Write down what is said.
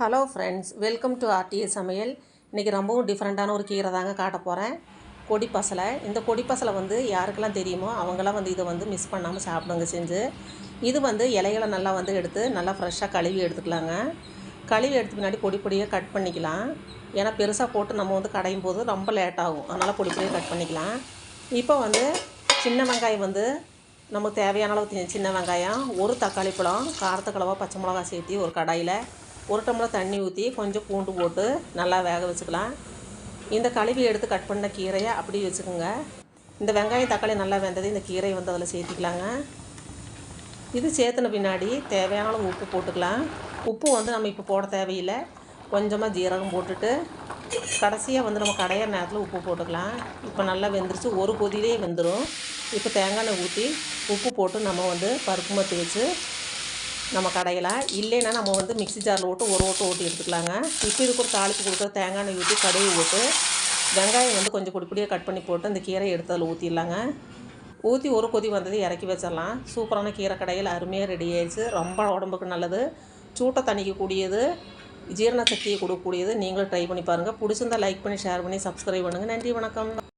Hello friends, welcome to RTA சமையல். இன்றைக்கி ரொம்பவும் டிஃப்ரெண்ட்டான ஒரு கீரை தாங்க காட்ட போகிறேன். கொடி பசலை. இந்த கொடி பசலை யாருக்கெல்லாம் தெரியுமோ அவங்களாம் இதை மிஸ் பண்ணாமல் சாப்பிடுங்க செஞ்சு. இது இலைகளை நல்லா எடுத்து நல்லா ஃப்ரெஷ்ஷாக கழுவி எடுத்துக்கலாங்க. கழுவி எடுத்து பின்னாடி பொடி பொடியாக கட் பண்ணிக்கலாம். ஏன்னா பெருசாக போட்டு நம்ம கடையும் போது ரொம்ப லேட் ஆகும். அதனால் பொடி பொடியாக கட் பண்ணிக்கலாம். இப்போ சின்ன வெங்காயம் நமக்கு தேவையான அளவு சின்ன வெங்காயம், ஒரு தக்காளி பழம், காரத்துக்களவாக பச்சை மிளகா சேர்த்து ஒரு கடாயில் ஒரு டம்ளர் தண்ணி ஊற்றி கொஞ்சம் பூண்டு போட்டு நல்லா வேக வச்சுக்கலாம். இந்த கழுவி எடுத்து கட் பண்ண கீரையை அப்படி வச்சுக்கோங்க. இந்த வெங்காயம் தக்காளி நல்லா வெந்தது இந்த கீரையை அதில் சேர்த்திக்கலாங்க. இது சேர்த்துன பின்னாடி தேவையான அளவு உப்பு போட்டுக்கலாம். உப்பு நம்ம இப்போ போட தேவையில்லை. கொஞ்சமாக ஜீரகம் போட்டுட்டு கடைசியாக நம்ம கடையிற நேரத்தில் உப்பு போட்டுக்கலாம். இப்போ நல்லா வெந்துருச்சு, ஒரு கொதியிலே வெந்துடும். இப்போ தேங்காய் எண்ணெய் ஊற்றி உப்பு போட்டு நம்ம பருப்பு மத்து வச்சு நம்ம கடையலாம். இல்லைன்னா நம்ம மிக்ஸி ஜாரில் ஓட்டு ஒரு ஓட்டு ஓட்டி எடுத்துக்கலாங்க. இப்போ இதுக்கு ஒரு தாளிப்பு கொடுக்குற தேங்காய் எண்ணெய் ஊற்றி கடுகு போட்டு வெங்காயம் கொஞ்சம் பொடி பொடியாக கட் பண்ணி போட்டு இந்த கீரை எடுத்து அதில் ஊற்றிடலாங்க. ஊற்றி ஒரு கொதி வந்தது இறக்கி வச்சிடலாம். சூப்பரான கீரை கடையில் அருமையாக ரெடி ஆயிடுச்சு. ரொம்ப உடம்புக்கு நல்லது, சூட்டை தணிக்கக்கூடியது, ஜீரண சக்தியை கொடுக்கக்கூடியது. நீங்களும் ட்ரை பண்ணி பாருங்கள். பிடிச்சிருந்தால் லைக் பண்ணி ஷேர் பண்ணி சப்ஸ்கிரைப் பண்ணுங்கள். நன்றி, வணக்கம்.